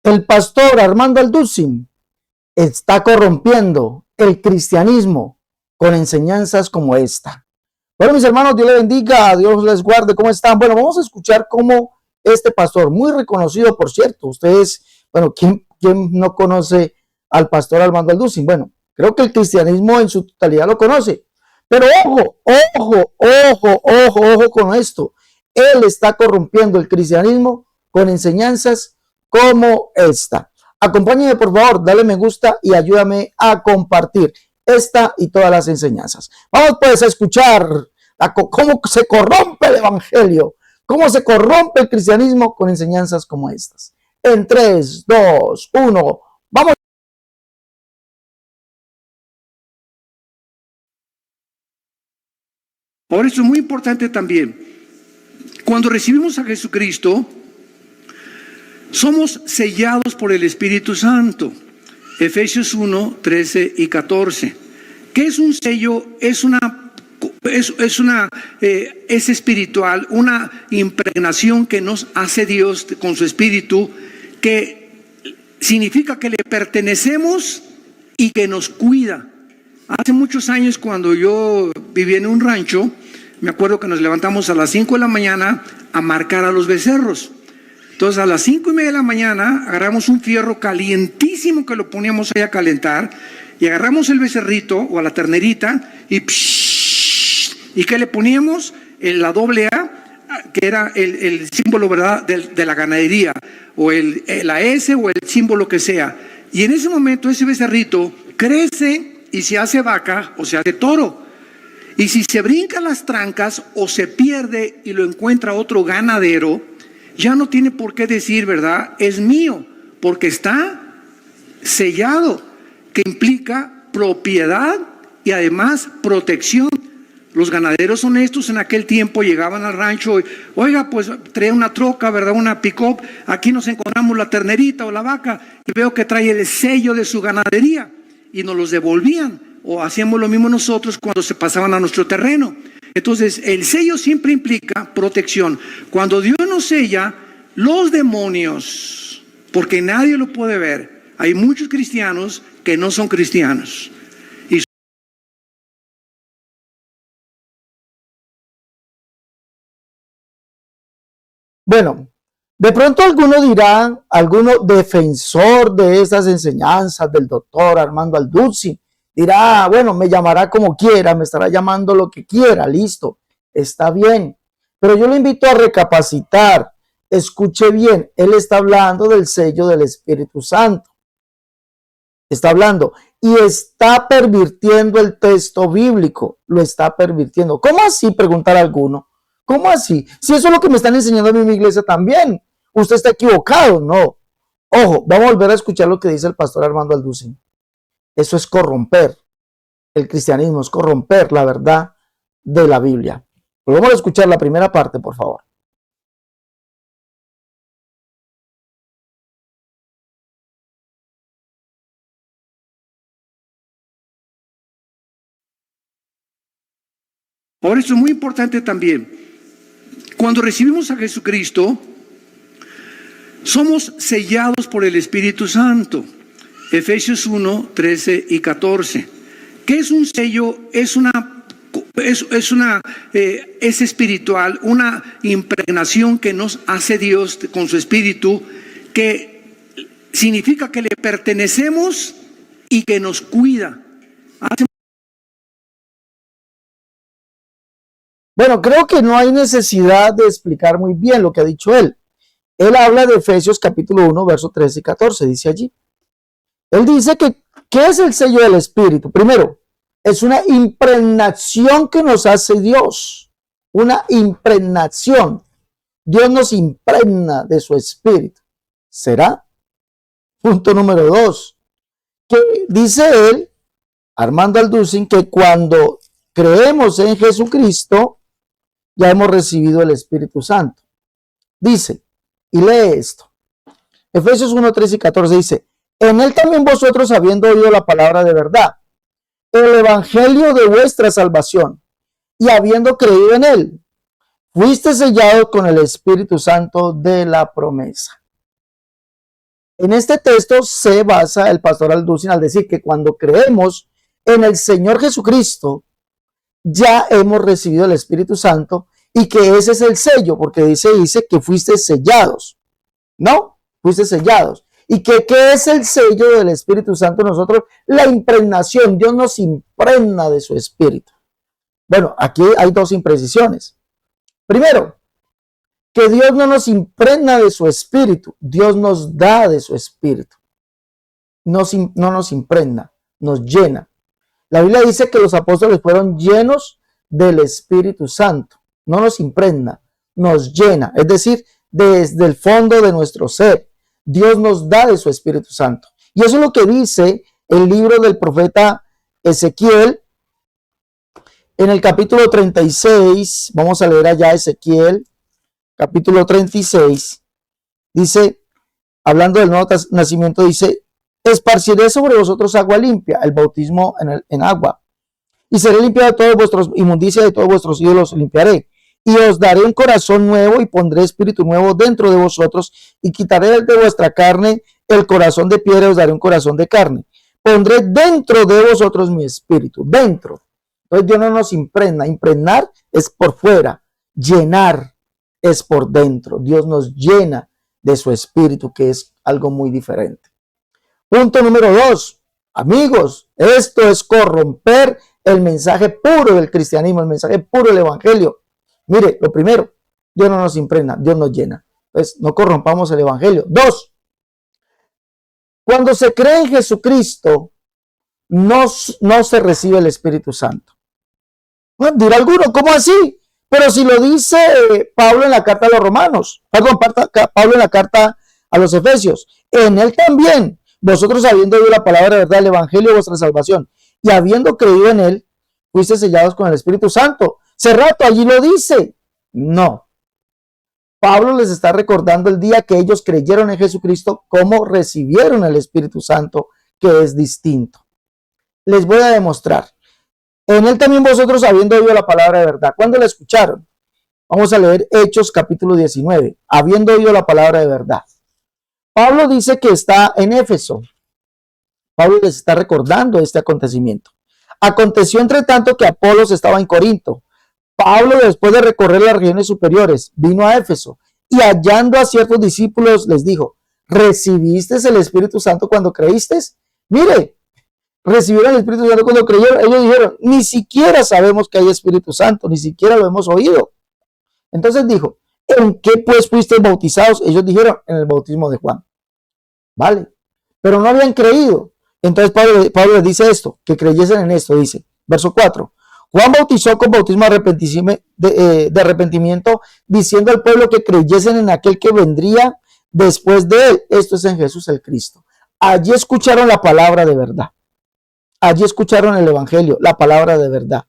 El pastor Armando Alducin está corrompiendo el cristianismo con enseñanzas como esta. Bueno, mis hermanos, Dios les bendiga, Dios les guarde. ¿Cómo están? Bueno, vamos a escuchar cómo este pastor, muy reconocido, por cierto, ustedes, bueno, ¿quién no conoce al pastor Armando Alducin? Bueno, creo que el cristianismo en su totalidad lo conoce. Pero ojo con esto. Él está corrompiendo el cristianismo con enseñanzas como esta. Acompáñame, por favor, dale me gusta y ayúdame a compartir esta y todas las enseñanzas. Vamos pues a escuchar cómo se corrompe el evangelio, cómo se corrompe el cristianismo con enseñanzas como estas. En 3, 2, 1, vamos. Por eso es muy importante también, cuando recibimos a Jesucristo, somos sellados por el Espíritu Santo. Efesios 1, 13 y 14. ¿Qué es un sello? Es espiritual, una impregnación que nos hace Dios con su Espíritu, que significa que le pertenecemos y que nos cuida. Hace muchos años, cuando yo vivía en un rancho, me acuerdo que nos levantamos a las 5 de la mañana a marcar a los becerros. Entonces, a las 5:30 de la mañana agarramos un fierro calientísimo que lo poníamos ahí a calentar y agarramos el becerrito o a la ternerita y ¿qué le poníamos? La doble A, que era el símbolo, ¿verdad?, de la ganadería, o la S o el símbolo que sea. Y en ese momento ese becerrito crece y se hace vaca o se hace toro. Y si se brincan las trancas o se pierde y lo encuentra otro ganadero, ya no tiene por qué decir, ¿verdad?, es mío, porque está sellado, que implica propiedad y además protección. Los ganaderos honestos en aquel tiempo llegaban al rancho y, oiga, pues trae una troca, ¿verdad?, una pick-up, aquí nos encontramos la ternerita o la vaca y veo que trae el sello de su ganadería, y nos los devolvían, o hacíamos lo mismo nosotros cuando se pasaban a nuestro terreno. Entonces, el sello siempre implica protección. Cuando Dios nos sella, los demonios, porque nadie lo puede ver, hay muchos cristianos que no son cristianos. Bueno, de pronto alguno dirá, alguno defensor de estas enseñanzas del doctor Armando Alducin, dirá, bueno, me llamará como quiera, me estará llamando lo que quiera, listo, está bien. Pero yo le invito a recapacitar, escuche bien, él está hablando del sello del Espíritu Santo. Está hablando y está pervirtiendo el texto bíblico, lo está pervirtiendo. ¿Cómo así? Preguntar a alguno. ¿Cómo así? Si eso es lo que me están enseñando a mí en mi iglesia también. Usted está equivocado, no. Ojo, vamos a volver a escuchar lo que dice el pastor Armando Alducin. Eso es corromper el cristianismo, es corromper la verdad de la Biblia. Volvemos a escuchar la primera parte, por favor. Por eso es muy importante también, cuando recibimos a Jesucristo, somos sellados por el Espíritu Santo. Efesios 1, 13 y 14. ¿Qué es un sello? Es espiritual, una impregnación que nos hace Dios con su Espíritu, que significa que le pertenecemos y que nos cuida. Bueno, creo que no hay necesidad de explicar muy bien lo que ha dicho él. Él habla de Efesios capítulo 1, versos 13 y 14, dice allí. Él dice que, ¿qué es el sello del Espíritu? Primero, es una impregnación que nos hace Dios. Una impregnación. Dios nos impregna de su Espíritu. ¿Será? Punto número 2. Que dice él, Armando Alducin, que cuando creemos en Jesucristo, ya hemos recibido el Espíritu Santo. Dice, y lee esto. Efesios 1, 13 y 14 dice, en él también vosotros, habiendo oído la palabra de verdad, el evangelio de vuestra salvación, y habiendo creído en él, fuiste sellado con el Espíritu Santo de la promesa. En este texto se basa el pastor Alducin al decir que cuando creemos en el Señor Jesucristo, ya hemos recibido el Espíritu Santo y que ese es el sello, porque dice que fuiste sellados, ¿no? Fuiste sellados. ¿Y qué es el sello del Espíritu Santo? Nosotros, la impregnación, Dios nos impregna de su Espíritu. Bueno, aquí hay dos imprecisiones. Primero, que Dios no nos impregna de su Espíritu, Dios nos da de su Espíritu. No nos impregna, nos llena. La Biblia dice que los apóstoles fueron llenos del Espíritu Santo. No nos impregna, nos llena. Es decir, desde el fondo de nuestro ser, Dios nos da de su Espíritu Santo. Y eso es lo que dice el libro del profeta Ezequiel en el capítulo 36. Vamos a leer allá Ezequiel, capítulo 36. Dice, hablando del nuevo nacimiento, dice: esparciré sobre vosotros agua limpia, el bautismo en agua, y seré limpiado de todos vuestros inmundicia, de todos vuestros ídolos limpiaré, y os daré un corazón nuevo y pondré espíritu nuevo dentro de vosotros, y quitaré de vuestra carne el corazón de piedra, y os daré un corazón de carne. Pondré dentro de vosotros mi espíritu, dentro. Entonces Dios no nos impregna, impregnar es por fuera, llenar es por dentro. Dios nos llena de su espíritu, que es algo muy diferente. Punto número 2, amigos, esto es corromper el mensaje puro del cristianismo, el mensaje puro del evangelio. Mire, lo primero, Dios no nos impregna, Dios nos llena. Entonces, no corrompamos el evangelio. 2, cuando se cree en Jesucristo, no se recibe el Espíritu Santo. Dirá alguno, ¿cómo así? Pero si lo dice Pablo en la carta a los romanos, Pablo en la carta a los efesios, en él también. Vosotros, habiendo oído la palabra de verdad, el evangelio de vuestra salvación, y habiendo creído en él, fuiste sellados con el Espíritu Santo. Cerrato, allí lo dice. No. Pablo les está recordando el día que ellos creyeron en Jesucristo, cómo recibieron el Espíritu Santo, que es distinto. Les voy a demostrar. En él también vosotros, habiendo oído la palabra de verdad. ¿Cuándo la escucharon? Vamos a leer Hechos capítulo 19. Habiendo oído la palabra de verdad. Pablo dice que está en Éfeso. Pablo les está recordando este acontecimiento. Aconteció entre tanto que Apolos estaba en Corinto. Pablo, después de recorrer las regiones superiores, vino a Éfeso y hallando a ciertos discípulos les dijo: ¿recibiste el Espíritu Santo cuando creíste? Mire, recibieron el Espíritu Santo cuando creyeron. Ellos dijeron: ni siquiera sabemos que hay Espíritu Santo, ni siquiera lo hemos oído. Entonces dijo: ¿en qué pues fuisteis bautizados? Ellos dijeron: en el bautismo de Juan. Vale, pero no habían creído. Entonces Pablo les dice esto, que creyesen en esto. Dice, verso 4: Juan bautizó con bautismo de arrepentimiento, diciendo al pueblo que creyesen en aquel que vendría después de él. Esto es en Jesús el Cristo. Allí escucharon la palabra de verdad. Allí escucharon el evangelio, la palabra de verdad.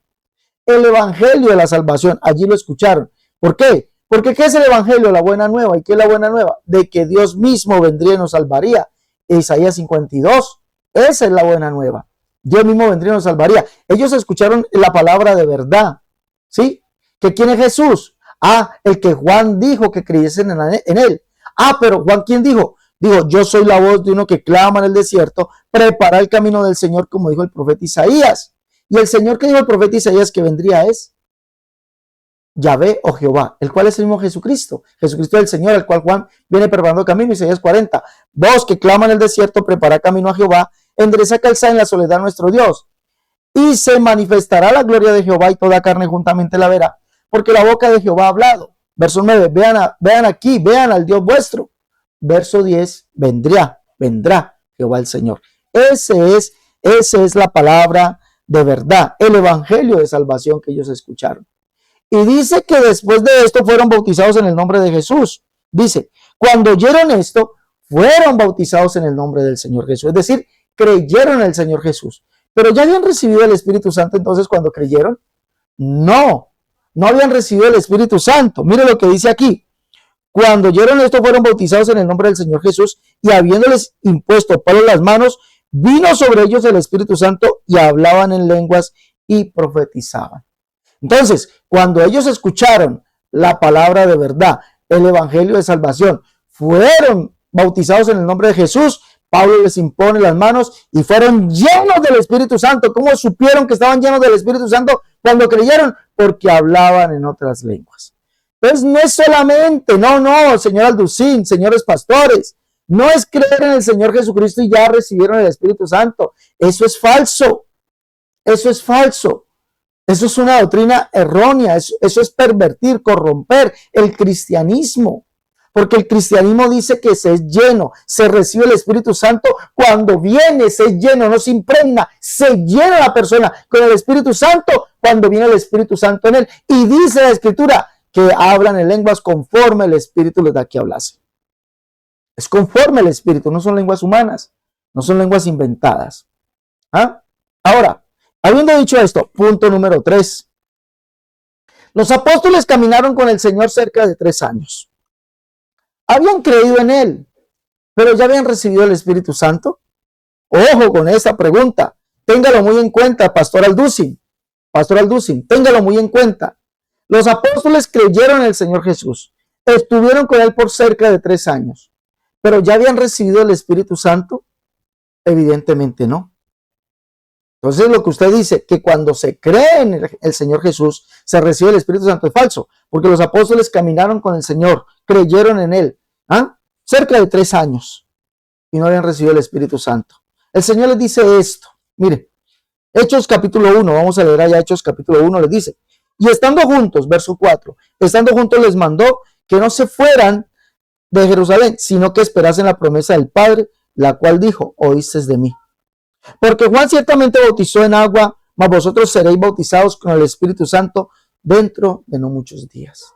El evangelio de la salvación, allí lo escucharon. ¿Por qué? Porque ¿qué es el evangelio? La buena nueva. ¿Y qué es la buena nueva? De que Dios mismo vendría y nos salvaría. Isaías 52. Esa es la buena nueva. Dios mismo vendría y nos salvaría. Ellos escucharon la palabra de verdad. ¿Sí? ¿Que quién es Jesús? El que Juan dijo que creyesen en él. Pero Juan, ¿quién dijo? Dijo: yo soy la voz de uno que clama en el desierto, prepara el camino del Señor, como dijo el profeta Isaías. Y el Señor que dijo el profeta Isaías que vendría es Yahvé o Jehová, el cual es el mismo Jesucristo. Jesucristo es el Señor, al cual Juan viene preparando camino. Isaías 40. Vos que claman en el desierto, prepara camino a Jehová, endereza calzada en la soledad nuestro Dios. Y se manifestará la gloria de Jehová, y toda carne juntamente la verá, porque la boca de Jehová ha hablado. Verso 9. Vean aquí, vean al Dios vuestro. Verso 10. Vendrá Jehová el Señor. Esa es la palabra de verdad, el evangelio de salvación que ellos escucharon. Y dice que después de esto fueron bautizados en el nombre de Jesús. Dice, cuando oyeron esto, fueron bautizados en el nombre del Señor Jesús. Es decir, creyeron en el Señor Jesús. Pero ¿ya habían recibido el Espíritu Santo entonces cuando creyeron? No habían recibido el Espíritu Santo. Mire lo que dice aquí. Cuando oyeron esto, fueron bautizados en el nombre del Señor Jesús, y habiéndoles impuesto Pablo las manos, vino sobre ellos el Espíritu Santo, y hablaban en lenguas y profetizaban. Entonces, cuando ellos escucharon la palabra de verdad, el evangelio de salvación, fueron bautizados en el nombre de Jesús. Pablo les impone las manos y fueron llenos del Espíritu Santo. ¿Cómo supieron que estaban llenos del Espíritu Santo cuando creyeron? Porque hablaban en otras lenguas. Entonces no es solamente, no, señor Alducín, señores pastores, no es creer en el Señor Jesucristo y ya recibieron el Espíritu Santo. Eso es falso. Eso es falso. Eso es una doctrina errónea. Eso es pervertir, corromper el cristianismo. Porque el cristianismo dice que se es lleno, se recibe el Espíritu Santo cuando viene, se es lleno, no se impregna, se llena la persona con el Espíritu Santo cuando viene el Espíritu Santo en él. Y dice la Escritura que hablan en lenguas conforme el Espíritu les da que hablase. Es conforme el Espíritu, no son lenguas humanas, no son lenguas inventadas. Ahora, habiendo dicho esto, punto número 3. Los apóstoles caminaron con el Señor cerca de 3 años. Habían creído en él, pero ya habían recibido el Espíritu Santo. Ojo con esta pregunta. Téngalo muy en cuenta, Pastor Alducín. Pastor Alducín, téngalo muy en cuenta. Los apóstoles creyeron en el Señor Jesús. Estuvieron con él por cerca de 3 años. ¿Pero ya habían recibido el Espíritu Santo? Evidentemente no. Entonces lo que usted dice, que cuando se cree en el Señor Jesús, se recibe el Espíritu Santo, es falso. Porque los apóstoles caminaron con el Señor, creyeron en él, cerca de 3 años, y no habían recibido el Espíritu Santo. El Señor les dice esto. Mire, Hechos capítulo 1, vamos a leer allá Hechos capítulo 1, les dice, y estando juntos, verso 4, estando juntos les mandó que no se fueran de Jerusalén, sino que esperasen la promesa del Padre, la cual dijo, oísteis de mí. Porque Juan ciertamente bautizó en agua, mas vosotros seréis bautizados con el Espíritu Santo dentro de no muchos días.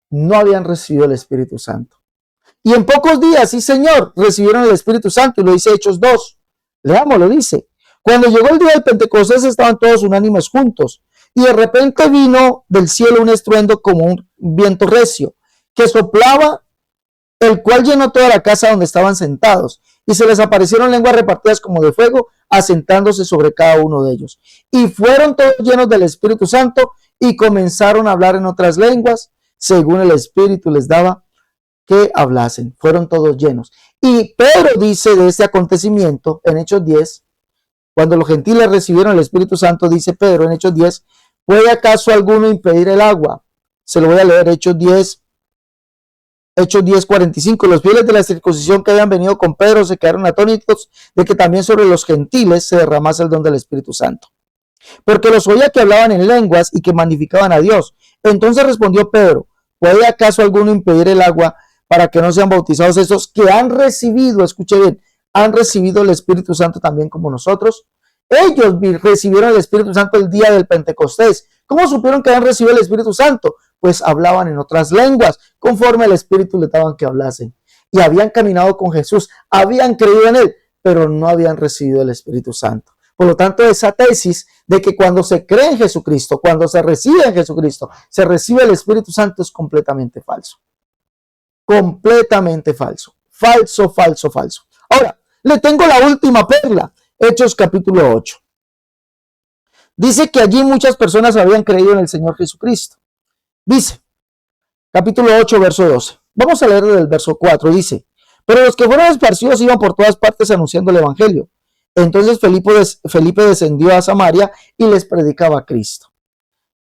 No habían recibido el Espíritu Santo. Y en pocos días, sí Señor, recibieron el Espíritu Santo, y lo dice Hechos 2. Leamos, lo dice. Cuando llegó el día del Pentecostés estaban todos unánimes juntos, y de repente vino del cielo un estruendo como un viento recio, que soplaba, el cual llenó toda la casa donde estaban sentados, y se les aparecieron lenguas repartidas como de fuego, asentándose sobre cada uno de ellos. Y fueron todos llenos del Espíritu Santo, y comenzaron a hablar en otras lenguas, según el Espíritu les daba que hablasen. Fueron todos llenos. Y Pedro dice de este acontecimiento en Hechos 10, cuando los gentiles recibieron el Espíritu Santo, dice Pedro en Hechos 10, ¿puede acaso alguno impedir el agua? Se lo voy a leer, Hechos 10:45. Los fieles de la circuncisión que habían venido con Pedro se quedaron atónitos de que también sobre los gentiles se derramase el don del Espíritu Santo, porque los oía que hablaban en lenguas y que magnificaban a Dios. Entonces respondió Pedro, ¿puede acaso alguno impedir el agua para que no sean bautizados esos que han recibido, escuche bien, han recibido el Espíritu Santo también como nosotros? Ellos recibieron el Espíritu Santo el día del Pentecostés. ¿Cómo supieron que habían recibido el Espíritu Santo? Pues hablaban en otras lenguas, conforme el Espíritu les daban que hablasen. Y habían caminado con Jesús, habían creído en él, pero no habían recibido el Espíritu Santo. Por lo tanto, esa tesis de que cuando se cree en Jesucristo, cuando se recibe en Jesucristo, se recibe el Espíritu Santo es completamente falso. Completamente falso. Falso, falso, falso. Ahora, le tengo la última perla, Hechos capítulo 8. Dice que allí muchas personas habían creído en el Señor Jesucristo. Dice, capítulo 8, verso 12. Vamos a leer desde el verso 4. Dice, pero los que fueron esparcidos iban por todas partes anunciando el Evangelio. Entonces Felipe descendió a Samaria y les predicaba a Cristo.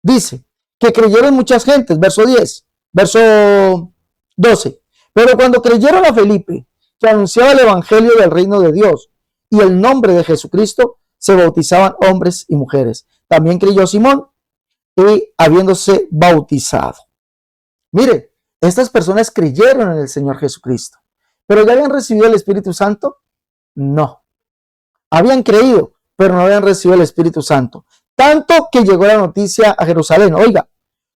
Dice que creyeron muchas gentes, verso 10, verso 12. Pero cuando creyeron a Felipe, que anunciaba el Evangelio del reino de Dios y el nombre de Jesucristo, se bautizaban hombres y mujeres. También creyó Simón y habiéndose bautizado. Mire, estas personas creyeron en el Señor Jesucristo, pero ¿ya habían recibido el Espíritu Santo? No. Habían creído, pero no habían recibido el Espíritu Santo. Tanto que llegó la noticia a Jerusalén. Oiga,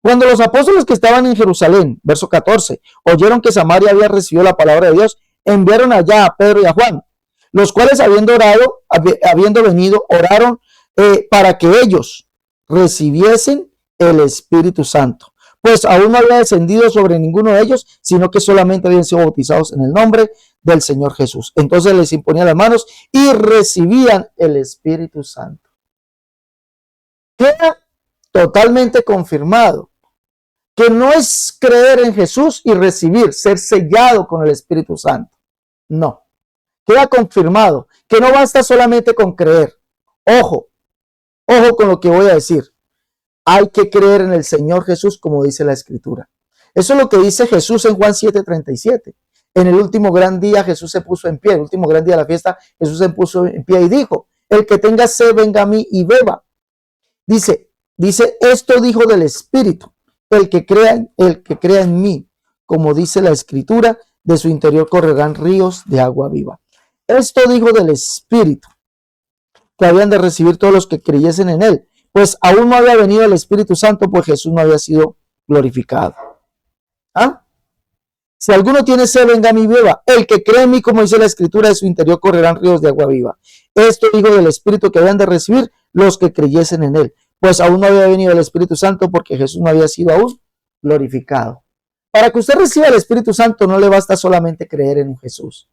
cuando los apóstoles que estaban en Jerusalén, verso 14, oyeron que Samaria había recibido la palabra de Dios, enviaron allá a Pedro y a Juan, los cuales habiendo venido, oraron para que ellos recibiesen el Espíritu Santo. Pues aún no había descendido sobre ninguno de ellos, sino que solamente habían sido bautizados en el nombre del Señor Jesús. Entonces les imponían las manos y recibían el Espíritu Santo. Queda totalmente confirmado que no es creer en Jesús y recibir, ser sellado con el Espíritu Santo. No. Queda confirmado que no basta solamente con creer. Ojo con lo que voy a decir. Hay que creer en el Señor Jesús, como dice la Escritura. Eso es lo que dice Jesús en Juan 7:37. En el último gran día Jesús se puso en pie, el último gran día de la fiesta, Jesús se puso en pie y dijo: el que tenga sed, venga a mí y beba. Dice, esto dijo del Espíritu, el que crea en mí, como dice la Escritura, de su interior correrán ríos de agua viva. Esto dijo del Espíritu, que habían de recibir todos los que creyesen en él, pues aún no había venido el Espíritu Santo, pues Jesús no había sido glorificado. ¿Ah? Si alguno tiene sed, venga a mí y beba. El que cree en mí, como dice la Escritura, de su interior correrán ríos de agua viva. Esto digo del Espíritu que habían de recibir los que creyesen en él, pues aún no había venido el Espíritu Santo, porque Jesús no había sido aún glorificado. Para que usted reciba el Espíritu Santo no le basta solamente creer en Jesús.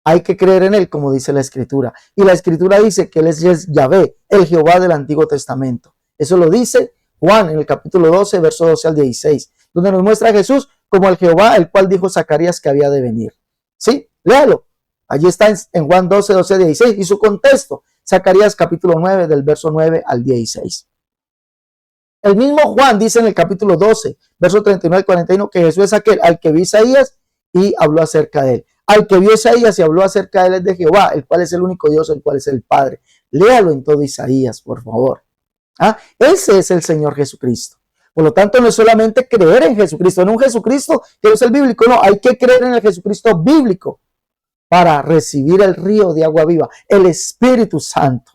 Hay que creer en él, como dice la Escritura. Y la Escritura dice que él es Yahvé, el Jehová del Antiguo Testamento. Eso lo dice Juan en el capítulo 12, verso 12 al 16, donde nos muestra a Jesús como el Jehová, el cual dijo Zacarías que había de venir. ¿Sí? Léalo. Allí está en Juan 12, 12 al 16 y su contexto. Zacarías capítulo 9, del verso 9 al 16. El mismo Juan dice en el capítulo 12, verso 39 al 41, que Jesús es aquel al que vio Isaías y habló acerca de él. Al que vio Isaías y habló acerca de él es de Jehová, el cual es el único Dios, el cual es el Padre. Léalo en todo Isaías, por favor. Ese es el Señor Jesucristo. Por lo tanto, no es solamente creer en Jesucristo, en un Jesucristo que no es el bíblico, no, hay que creer en el Jesucristo bíblico para recibir el río de agua viva, el Espíritu Santo.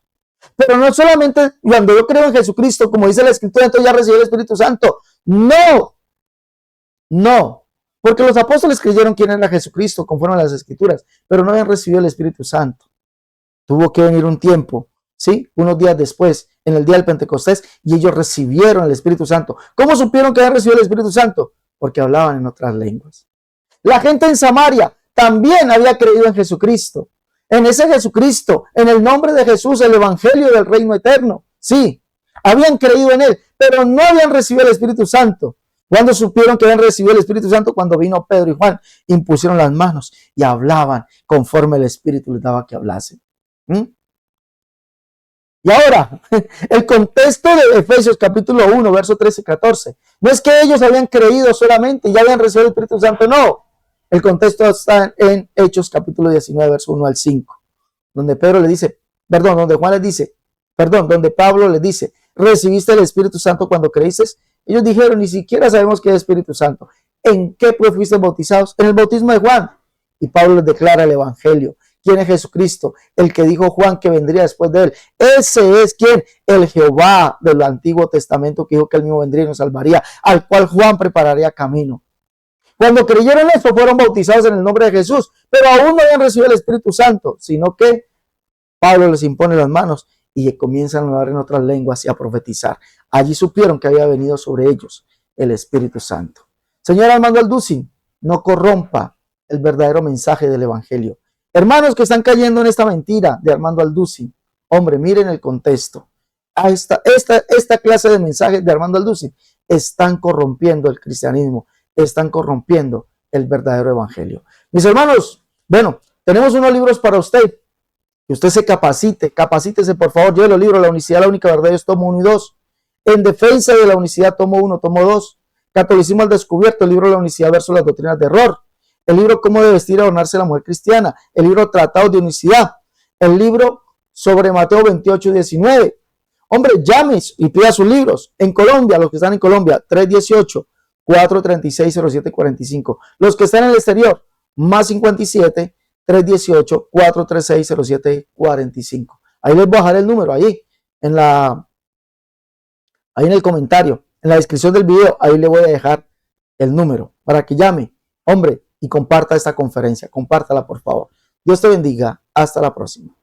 Pero no solamente cuando yo creo en Jesucristo, como dice la Escritura, entonces ya recibí el Espíritu Santo. No, porque los apóstoles creyeron quién era Jesucristo conforme a las Escrituras, pero no habían recibido el Espíritu Santo. Tuvo que venir un tiempo, ¿sí? Unos días después, en el día del Pentecostés, y ellos recibieron el Espíritu Santo. ¿Cómo supieron que habían recibido el Espíritu Santo? Porque hablaban en otras lenguas. La gente en Samaria también había creído en Jesucristo. En ese Jesucristo, en el nombre de Jesús, el evangelio del reino eterno. Sí, habían creído en él, pero no habían recibido el Espíritu Santo. Cuando supieron que habían recibido el Espíritu Santo, cuando vino Pedro y Juan, impusieron las manos y hablaban conforme el Espíritu les daba que hablasen. Y ahora, el contexto de Efesios capítulo 1, verso 13 y 14. No es que ellos habían creído solamente y ya habían recibido el Espíritu Santo, no. El contexto está en Hechos capítulo 19, verso 1 al 5, donde Pedro le dice, donde Juan les dice, donde Pablo les dice, ¿recibiste el Espíritu Santo cuando creíste? Ellos dijeron, ni siquiera sabemos qué es Espíritu Santo. ¿En qué pues fuiste bautizados? En el bautismo de Juan. Y Pablo les declara el evangelio. ¿Quién es Jesucristo? El que dijo Juan que vendría después de él. Ese es ¿quién? El Jehová del Antiguo Testamento que dijo que él mismo vendría y nos salvaría, al cual Juan prepararía camino. Cuando creyeron esto, fueron bautizados en el nombre de Jesús, pero aún no habían recibido el Espíritu Santo, sino que Pablo les impone las manos y comienzan a hablar en otras lenguas y a profetizar. Allí supieron que había venido sobre ellos el Espíritu Santo. Señor Armando Alducin, no corrompa el verdadero mensaje del Evangelio. Hermanos que están cayendo en esta mentira de Armando Alducin, hombre, miren el contexto. Esta clase de mensajes de Armando Alducin están corrompiendo el cristianismo, están corrompiendo el verdadero evangelio. Mis hermanos, bueno, tenemos unos libros para usted, que usted se capacítese por favor, lleve los libros, La Unicidad, la única verdad, es tomo 1 y 2, En defensa de la unicidad, tomo 1, tomo 2, Catolicismo al descubierto, el libro La Unicidad versus las doctrinas de error, el libro Cómo debe vestir y adornarse la mujer cristiana, el libro Tratado de Unicidad, el libro sobre Mateo 28 y 19. Hombre, llame y pida sus libros. En Colombia, los que están en Colombia, 318-436-0745. Los que están en el exterior, más 57 318-436-0745. Ahí les voy a dejar el número, ahí en el comentario, en la descripción del video, ahí le voy a dejar el número para que llame, hombre, y comparta esta conferencia. Compártala, por favor. Dios te bendiga. Hasta la próxima.